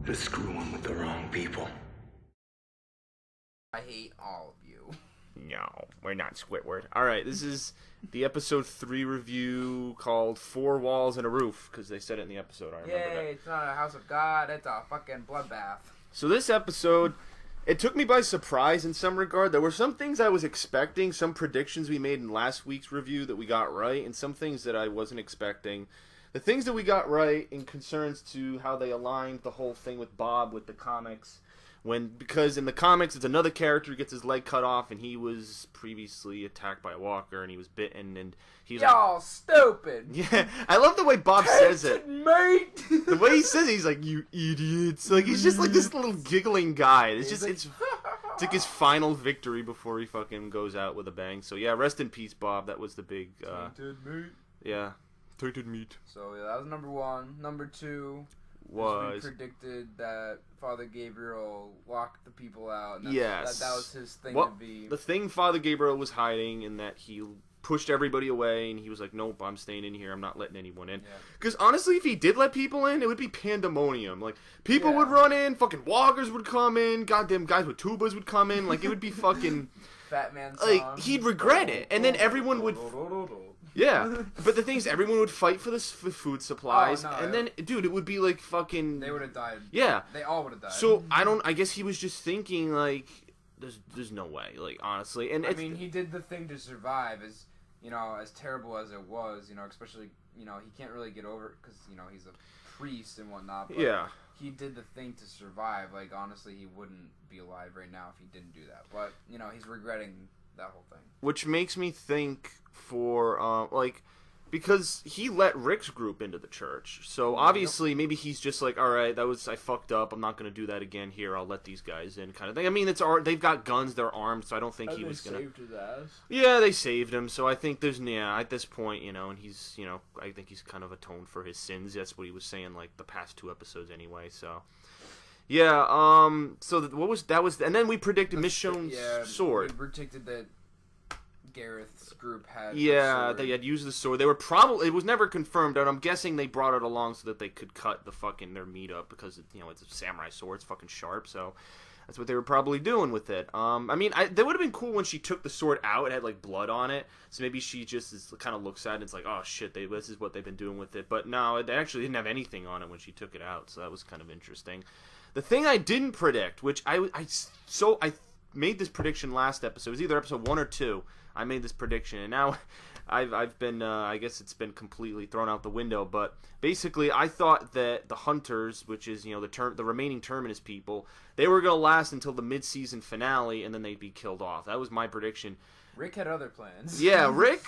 Just screwing with the wrong people. I hate all of you. No, we're not Squidward. Alright, this is the episode 3 review called 4 Walls and a Roof, because they said it in the episode, I remember that. It's not a house of God, it's a fucking bloodbath. So this episode, it took me by surprise in some regard. There were some things I was expecting, some predictions we made in last week's review that we got right, and some things that I wasn't expecting. The things that we got right in concerns to how they aligned the whole thing with Bob with the comics. Because in the comics, it's another character who gets his leg cut off, and he was previously attacked by a walker, and he was bitten, and he's Y'all stupid! Yeah, I love the way Bob says it. Mate! The way he says it, he's like, you idiots. Like, he's just like this little giggling guy. It's just, it's like his final victory before he fucking goes out with a bang. So, yeah, rest in peace, Bob. That was the big, Tainted meat. Yeah, tainted meat. So, yeah, that was number 1. Number 2... we predicted that Father Gabriel locked the people out. And yes. That was his thing to be. The thing Father Gabriel was hiding in that he pushed everybody away, and he was like, nope, I'm staying in here. I'm not letting anyone in. Because honestly, if he did let people in, it would be pandemonium. Like, people would run in, fucking walkers would come in, goddamn guys with tubas would come in. Like, it would be fucking... Fat man song. Like, he'd regret it. And then everyone would... Yeah, but the thing is, everyone would fight for the food supplies, and then, dude, it would be like fucking... They would have died. Yeah. They all would have died. So, I guess he was just thinking, like, there's no way, like, honestly. And I mean, he did the thing to survive, as, you know, as terrible as it was, you know, especially, you know, he can't really get over it, because, you know, he's a priest and whatnot, but yeah. He did the thing to survive. Like, honestly, he wouldn't be alive right now if he didn't do that, but, you know, he's regretting that whole thing. Which makes me think for, like, because he let Rick's group into the church. So, obviously, maybe he's just like, alright, I fucked up. I'm not going to do that again here. I'll let these guys in kind of thing. I mean, they've got guns. They're armed, so I don't think he was going to... saved his ass. Yeah, they saved him. So, I think at this point, you know, and he's, you know, I think he's kind of atoned for his sins. That's what he was saying, like, the past 2 episodes anyway, so... Yeah, so that was, and then we predicted Michonne's sword. We predicted that Gareth's group had they had used the sword. They were probably, it was never confirmed, and I'm guessing they brought it along so that they could cut their meat up, because, you know, it's a samurai sword, it's fucking sharp, so that's what they were probably doing with it. I mean, that would have been cool when she took the sword out. It had, like, blood on it, so maybe she just kind of looks at it and it's like, oh shit, this is what they've been doing with it. But no, it actually didn't have anything on it when she took it out, so that was kind of interesting. The thing I didn't predict, which I made this prediction last episode. It was either episode 1 or 2. I made this prediction, and now I've been I guess it's been completely thrown out the window. But basically, I thought that the Hunters, which is, you know, the remaining Terminus people, they were gonna last until the mid-season finale, and then they'd be killed off. That was my prediction. Rick had other plans. Yeah, Rick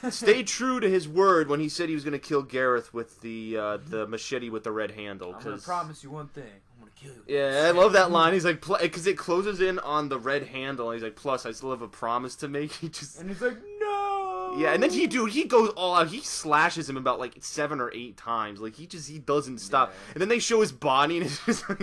stayed true to his word when he said he was gonna kill Gareth with the machete with the red handle. I'm gonna promise you one thing. Kill you. Yeah, I love that line. He's like, because it closes in on the red handle. And he's like, plus, I still have a promise to make. And he's like, no. Yeah, and then he goes all out. He slashes him about like 7 or 8 times. Like he doesn't stop. Yeah. And then they show his body, and it's just like,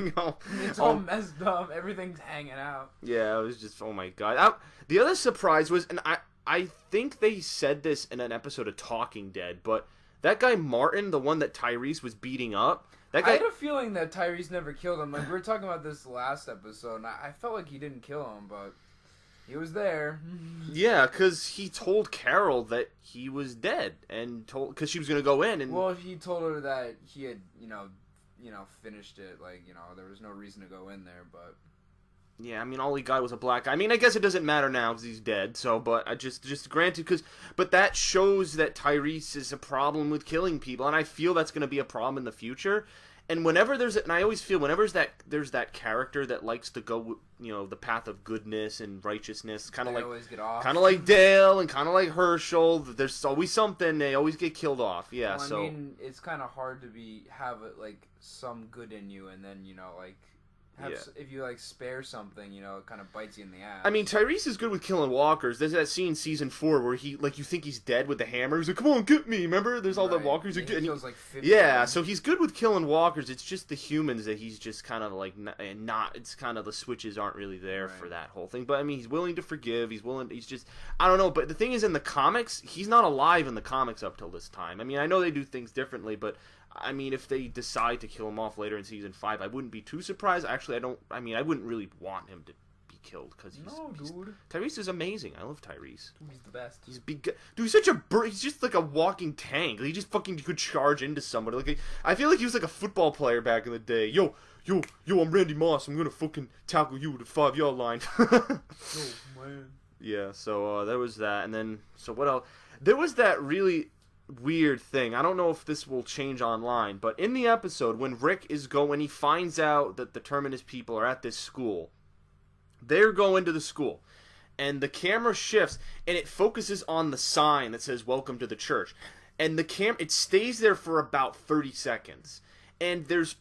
it's all messed up. Everything's hanging out. Yeah, it was just, oh my god. The other surprise was, and I think they said this in an episode of Talking Dead, but that guy Martin, the one that Tyrese was beating up. That guy, I had a feeling that Tyrese never killed him. Like, we were talking about this last episode, and I felt like he didn't kill him, but he was there. Yeah, because he told Carol that he was dead, and because she was going to go in. And well, he told her that he had, you know, finished it. Like, you know, there was no reason to go in there, but... Yeah, I mean, all he got was a black eye. I mean, I guess it doesn't matter now because he's dead. So, but I just granted, but that shows that Tyrese is a problem with killing people, and I feel that's going to be a problem in the future. And whenever and I always feel whenever there's that character that likes to go, you know, the path of goodness and righteousness, kind of like Dale and kind of like Herschel. There's always something. They always get killed off. Yeah. Well, I mean, it's kind of hard to have like some good in you, and then, you know, like. If you, like, spare something, you know, it kind of bites you in the ass. I mean, Tyrese is good with killing walkers. There's that scene in season 4 where he, like, you think he's dead with the hammer. He's like, come on, get me, remember? There's all the walkers. He kills, like, 50 yeah, so he's good with killing walkers. It's just the humans that he's just kind of, like, not, it's kind of the switches aren't really there for that whole thing. But, I mean, he's willing to forgive. He's just, I don't know. But the thing is, in the comics, he's not alive in the comics up till this time. I mean, I know they do things differently, but I mean, if they decide to kill him off later in season 5, I wouldn't be too surprised. Actually, I wouldn't really want him to be killed because Tyrese is amazing. I love Tyrese. He's the best. He's big. Dude, he's he's just like a walking tank. He just fucking could charge into somebody. Like, I feel like he was like a football player back in the day. Yo, I'm Randy Moss. I'm gonna fucking tackle you to the 5-yard line. Oh man. Yeah. So there was that, and then what else? There was that really weird thing. I don't know if this will change online, but in the episode when Rick when he finds out that the Terminus people are at this school, they're going to the school, and the camera shifts and it focuses on the sign that says "Welcome to the church," and it stays there for about 30 seconds. And there's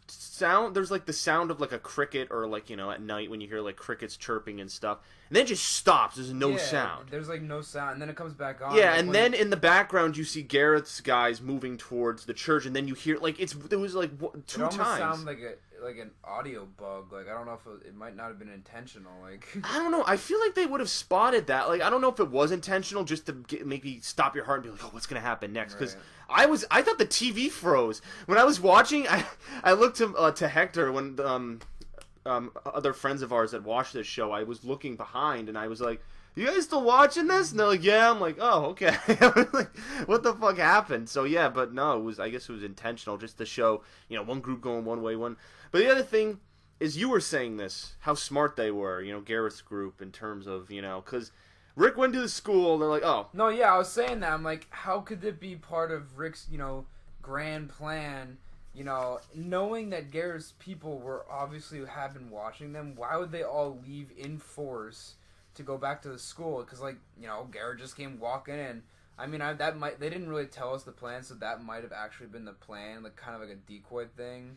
like the sound of like a cricket, or like, at night when you hear like crickets chirping and stuff. And then it just stops. There's no sound. There's like no sound, and then it comes back on. Yeah, and then in the background you see Gareth's guys moving towards the church, and then you hear like there was like two times. It almost sounds like an audio bug. Like, I don't know if it might not have been intentional. Like, I don't know. I feel like they would have spotted that. Like, I don't know if it was intentional, just to maybe stop your heart and be like, oh, what's gonna happen next? Because I thought the TV froze when I was watching. I looked to Hector when other friends of ours that watched this show. I was looking behind and I was like, "You guys still watching this?" And they're like, "Yeah." I'm like, "Oh, okay." I was like, what the fuck happened? So yeah, but no, I guess it was intentional, just to show one group going one way, one. But the other thing is, you were saying this, how smart they were, Gareth's group, in terms of because Rick went to the school. They're like, "Oh no, yeah." I was saying that. I'm like, how could it be part of Rick's grand plan? Knowing that Gareth's people have been watching them, why would they all leave in force to go back to the school? Because Gareth just came walking in. I mean, they didn't really tell us the plan, so that might have actually been the plan, like kind of like a decoy thing.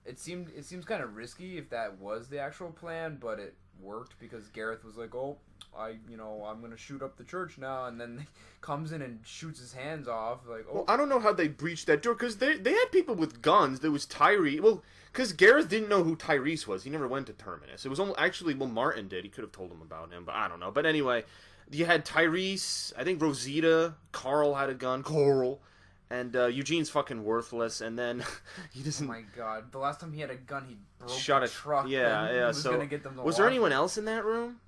It seems kind of risky if that was the actual plan, but it worked because Gareth was like, "Oh, I'm gonna shoot up the church now," and then comes in and shoots his hands off. Like, oh. Well, I don't know how they breached that door, because they had people with guns. There was Tyrese. Well, because Gareth didn't know who Tyrese was. He never went to Terminus. It was Martin did. He could have told him about him, but I don't know. But anyway, you had Tyrese. I think Rosita. Carl had a gun. And Eugene's fucking worthless, and then he doesn't. Oh my god! The last time he had a gun, he broke shot a truck. Yeah. Was gonna get them to was there anyone else in that room?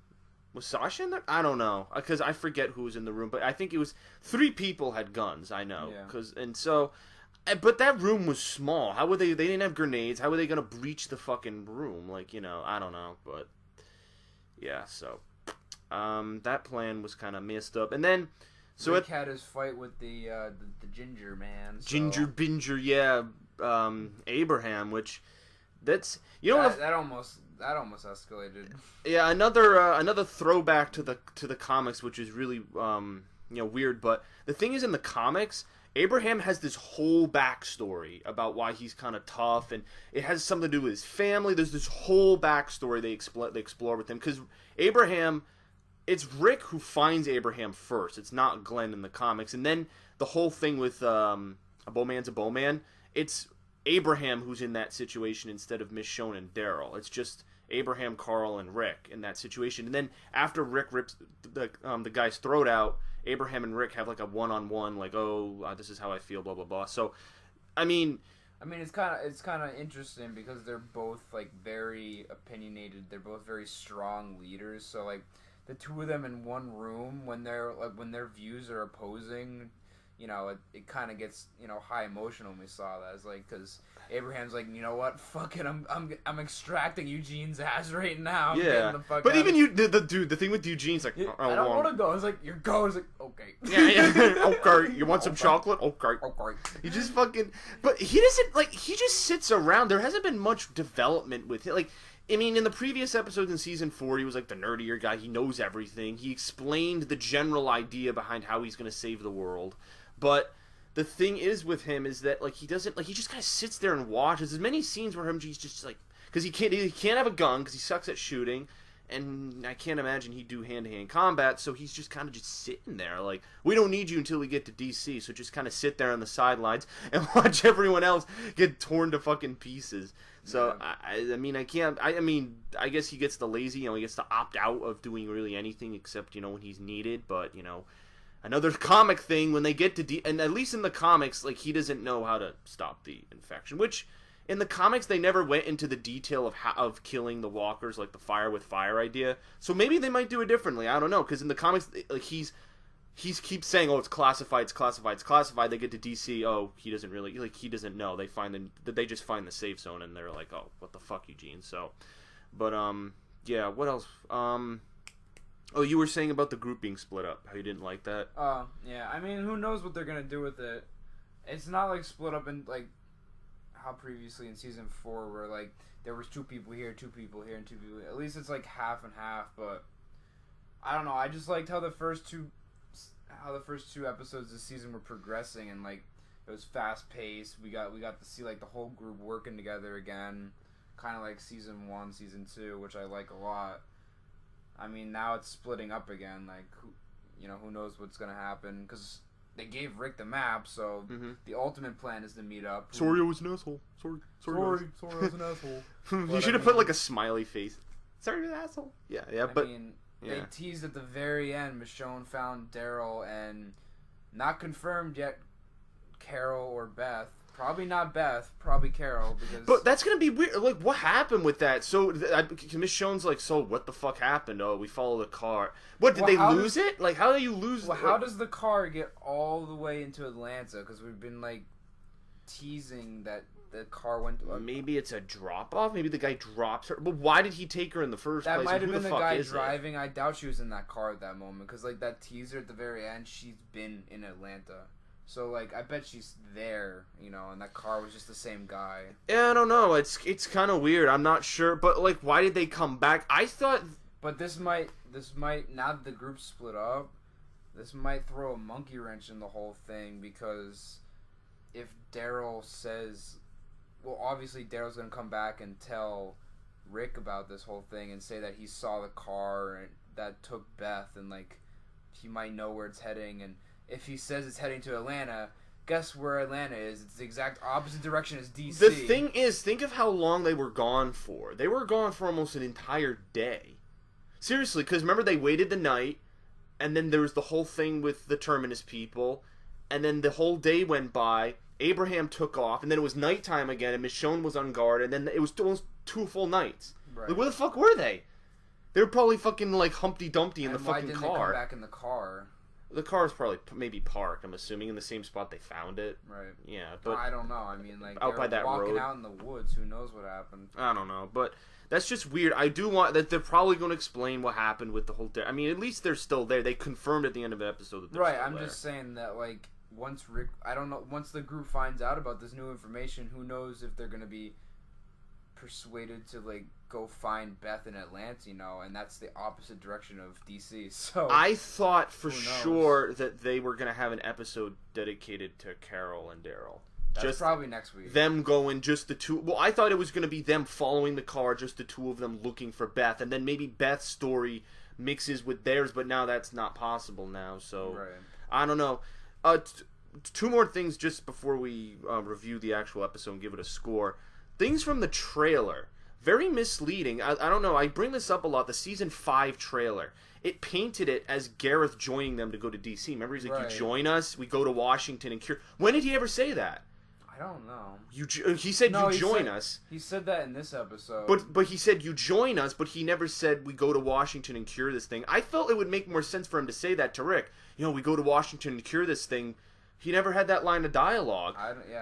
Was Sasha in there? I don't know, because I forget who was in the room, but I think it was 3 people had guns. I know, but that room was small. How would they? They didn't have grenades. How were they gonna breach the fucking room? Like, I don't know, but yeah. So, that plan was kind of messed up, and then. So Rick had his fight with the ginger man. So. Ginger Binger, yeah, Abraham, which that almost escalated. Yeah, another throwback to the comics, which is really weird. But the thing is, in the comics, Abraham has this whole backstory about why he's kind of tough, and it has something to do with his family. There's this whole backstory they explore with him, because Abraham. It's Rick who finds Abraham first. It's not Glenn in the comics. And then the whole thing with a bowman's a bowman, it's Abraham who's in that situation instead of Michonne and Daryl. It's just Abraham, Carl, and Rick in that situation. And then after Rick rips the guy's throat out, Abraham and Rick have like a one-on-one, like, this is how I feel, blah, blah, blah. So, I mean, it's kind of interesting because they're both like very opinionated. They're both very strong leaders. So like, the two of them in one room when their views are opposing, it kind of gets high emotional when we saw that. It's like, because Abraham's like, you know what, fuck it, I'm extracting Eugene's ass right now. But even the thing with Eugene's like, I don't want to go. It's like, you're going. It's like, okay. Yeah. Okay. You want some chocolate? Okay. He just fucking. But he doesn't he just sits around. There hasn't been much development with him. Like. I mean, in the previous episodes in Season 4, he was like the nerdier guy. He knows everything. He explained the general idea behind how he's going to save the world. But the thing is with him is that, he doesn't, he just kind of sits there and watches. There's many scenes where he's just because he can't have a gun because he sucks at shooting. And I can't imagine he'd do hand-to-hand combat, so he's just kind of just sitting there. Like, we don't need you until we get to DC, so just kind of sit there on the sidelines and watch everyone else get torn to fucking pieces. So, yeah. I guess he gets the lazy, he gets to opt out of doing really anything except, when he's needed, but, another comic thing when they get to and at least in the comics, like, he doesn't know how to stop the infection, which in the comics they never went into the detail of killing the walkers, like the fire with fire idea. So maybe they might do it differently. I don't know, because in the comics, like, he keeps saying, "Oh, it's classified, it's classified, it's classified." They get to DC, oh, he doesn't really, like, he doesn't know. They just find the safe zone, and they're like, "Oh, what the fuck, Eugene?" So, but yeah, what else? Oh, you were saying about the group being split up. How you didn't like that? Oh, yeah. I mean, who knows what they're gonna do with it? It's not like split up in like how previously in season 4, where like there was 2 people here, 2 people here, and 2 people here. At least it's like half and half. But I don't know. I just liked how the first two episodes this season were progressing, and like it was fast paced. We got to see like the whole group working together again, kind of like season 1, season 2, which I like a lot. I mean, now it's splitting up again. Like, who knows what's gonna happen? Because they gave Rick the map, so the ultimate plan is to meet up. Sorry, I was an asshole. Sorry, I was an asshole. You should have put like a smiley face. Sorry, you're an asshole. Yeah, but they teased at the very end. Michonne found Daryl, and not confirmed yet. Carol or Beth. Probably not Beth. Probably Carol. But that's gonna be weird. Like, what happened with that? So Michonne's like, so what the fuck happened? Oh, we followed the car. What, did they lose it? Like, how do you lose? Well, how does the car get all the way into Atlanta? Because we've been like teasing that the car went. Maybe it's a drop off. Maybe the guy drops her. But why did he take her in the first place? That might have been the guy driving. I doubt she was in that car at that moment. Because like that teaser at the very end, she's been in Atlanta. So, like, I bet she's there, and that car was just the same guy. Yeah, I don't know. It's kind of weird. I'm not sure. But, like, why did they come back? I thought... But this might, now that the group split up, this might throw a monkey wrench in the whole thing, because if Daryl says... Well, obviously, Daryl's going to come back and tell Rick about this whole thing and say that he saw the car that took Beth, and, like, he might know where it's heading, and... If he says it's heading to Atlanta, guess where Atlanta is? It's the exact opposite direction as DC. The thing is, think of how long they were gone for. They were gone for almost an entire day. Seriously, because remember they waited the night, and then there was the whole thing with the Terminus people, and then the whole day went by, Abraham took off, and then it was nighttime again, and Michonne was on guard, and then it was almost 2 full nights. Right. Like, where the fuck were they? They were probably fucking, like, Humpty Dumpty in the fucking car. Why didn't they come back in the car? The car is probably maybe parked, I'm assuming, in the same spot they found it. Right. Yeah, but... I don't know. I mean, like, out by that walking road. out in the woods. Who knows what happened? I don't know, but that's just weird. I do want... that they're probably going to explain what happened with the whole... I mean, at least they're still there. They confirmed at the end of the episode that they're still there. Just saying that, like, once Rick... I don't know. Once the group finds out about this new information, who knows if they're going to be persuaded to, like, go find Beth in Atlanta, and that's the opposite direction of DC. So I thought for sure that they were going to have an episode dedicated to Carol and Daryl. That's probably next week. Them going, just the two... Well, I thought it was going to be them following the car, just the 2 of them looking for Beth, and then maybe Beth's story mixes with theirs, but now that's not possible now, so... Right. I don't know. 2 more things just before we review the actual episode and give it a score. Things from the trailer. Very misleading. I don't know. I bring this up a lot. The season 5 trailer. It painted it as Gareth joining them to go to DC. Remember, he's like, you join us, we go to Washington and cure... When did he ever say that? I don't know. He said you join us. He said that in this episode. But he said you join us, but he never said we go to Washington and cure this thing. I felt it would make more sense for him to say that to Rick. We go to Washington and cure this thing. He never had that line of dialogue.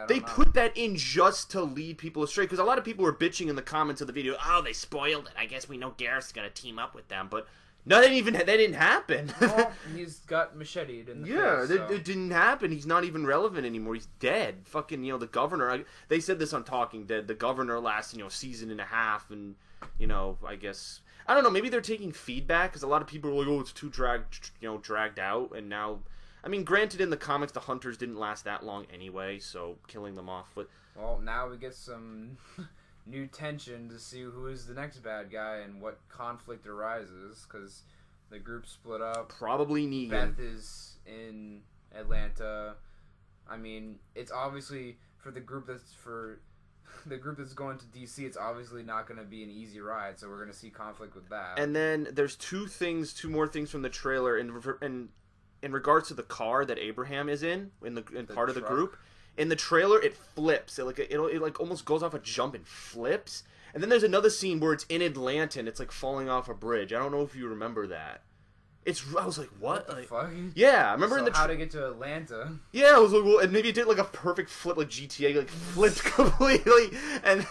They put that in just to lead people astray, because a lot of people were bitching in the comments of the video, oh, they spoiled it. I guess we know Gareth's going to team up with them, but no, that didn't happen. Well, he's got macheted in the face. Yeah, it didn't happen. He's not even relevant anymore. He's dead. Fucking, the governor, they said this on Talking Dead, the governor lasts, season and a half, and, I guess, I don't know, maybe they're taking feedback, because a lot of people are like, oh, it's too dragged out, and now... I mean, granted, in the comics, the hunters didn't last that long anyway, so killing them off. But well, now we get some new tension to see who is the next bad guy and what conflict arises, because the group split up. Probably Negan. Beth is in Atlanta. I mean, it's obviously for the group that's going to DC. It's obviously not going to be an easy ride, so we're going to see conflict with that. And then there's 2 more things from the trailer, and in regards to the car that Abraham is in part of the truck? group. In the trailer, it flips. It almost goes off a jump and flips. And then there's another scene where it's in Atlanta and it's like falling off a bridge. I don't know if you remember that. I was like, what? What the like, fuck? Yeah, I remember So in the how to get to Atlanta? Yeah, I was like, well, and maybe it did like a perfect flip, like GTA, like flipped completely, and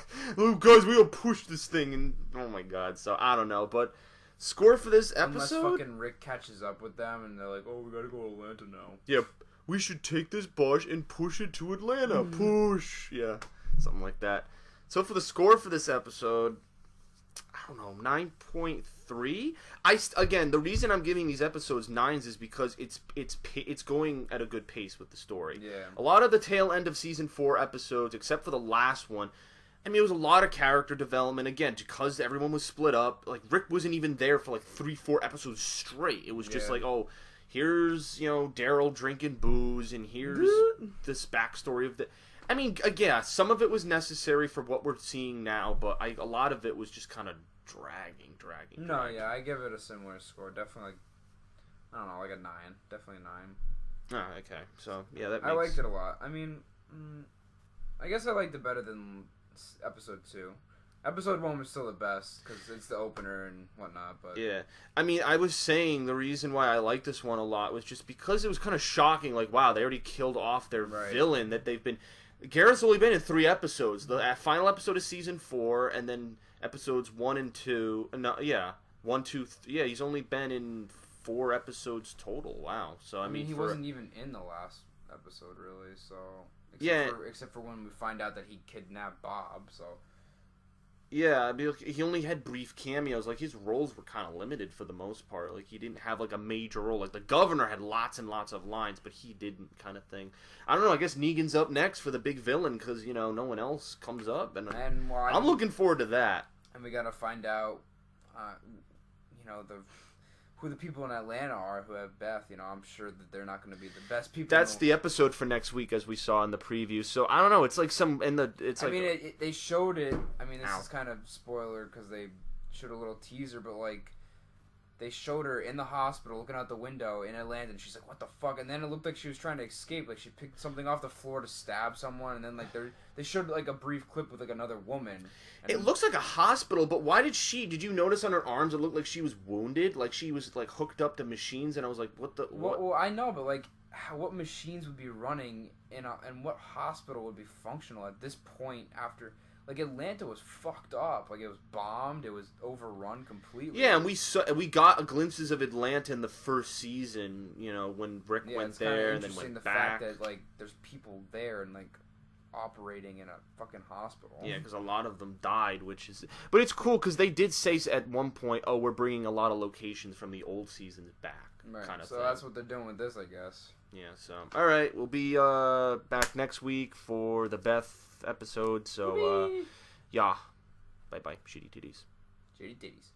guys, we gotta push this thing, and oh my god, so I don't know, but score for this episode? Unless fucking Rick catches up with them, and they're like, oh, we gotta go to Atlanta now. Yeah, we should take this bus and push it to Atlanta. Push, yeah, something like that. So for the score for this episode, I don't know, 9.3. Again, the reason I'm giving these episodes 9s is because it's going at a good pace with the story. Yeah. A lot of the tail end of season 4 episodes, except for the last one, I mean, it was a lot of character development. Again, because everyone was split up. Like Rick wasn't even there for like 3-4 episodes straight. It was just like, oh, here's Daryl drinking booze, and here's this backstory of the. I mean, yeah, some of it was necessary for what we're seeing now, but a lot of it was just kind of dragging. No, yeah, I give it a similar score. Definitely, I don't know, like a 9. Definitely a 9. Oh, okay. So, yeah, that makes... I liked it a lot. I mean, I guess I liked it better than episode 2. Episode 1 was still the best, because it's the opener and whatnot, but... Yeah. I mean, I was saying the reason why I liked this one a lot was just because it was kind of shocking, like, wow, they already killed off their villain that they've been... Gareth's only been in 3 episodes. The final episode of season 4, and then episodes 1 and 2. No, yeah, 1, 2. Yeah, he's only been in 4 episodes total. Wow. So I mean, he wasn't even in the last episode, really. So except for when we find out that he kidnapped Bob. So. Yeah, I mean, he only had brief cameos. Like, his roles were kind of limited for the most part. Like, he didn't have, like, a major role. Like, the governor had lots and lots of lines, but he didn't, kind of thing. I don't know, I guess Negan's up next for the big villain, because, no one else comes up. And I'm looking forward to that. And we gotta find out, who the people in Atlanta are who have Beth. I'm sure that they're not going to be the best people. That's the episode for next week, as we saw in the preview. So I don't know. It's like they showed it. I mean, this is kind of spoiler because they showed a little teaser, but like they showed her in the hospital looking out the window in Atlanta, and she's like, "What the fuck?" And then it looked like she was trying to escape. Like she picked something off the floor to stab someone, and then like they showed like a brief clip with like another woman. It looks like a hospital, but why did you notice on her arms it looked like she was wounded? Like she was like hooked up to machines, and I was like, what? Well, I know, but like, what machines would be running and what hospital would be functional at this point after... Like, Atlanta was fucked up. Like, it was bombed. It was overrun completely. Yeah, and we got glimpses of Atlanta in the first season, when Rick went there and then went the back. fact that, like, there's people there and, like, operating in a fucking hospital. Yeah, because a lot of them died, which is... But it's cool, because they did say at one point, oh, we're bringing a lot of locations from the old seasons back, kind of so thing. That's what they're doing with this, I guess. Yeah, so... Alright, we'll be back next week for the Beth episode, so yeah, bye shitty titties. Shitty titties.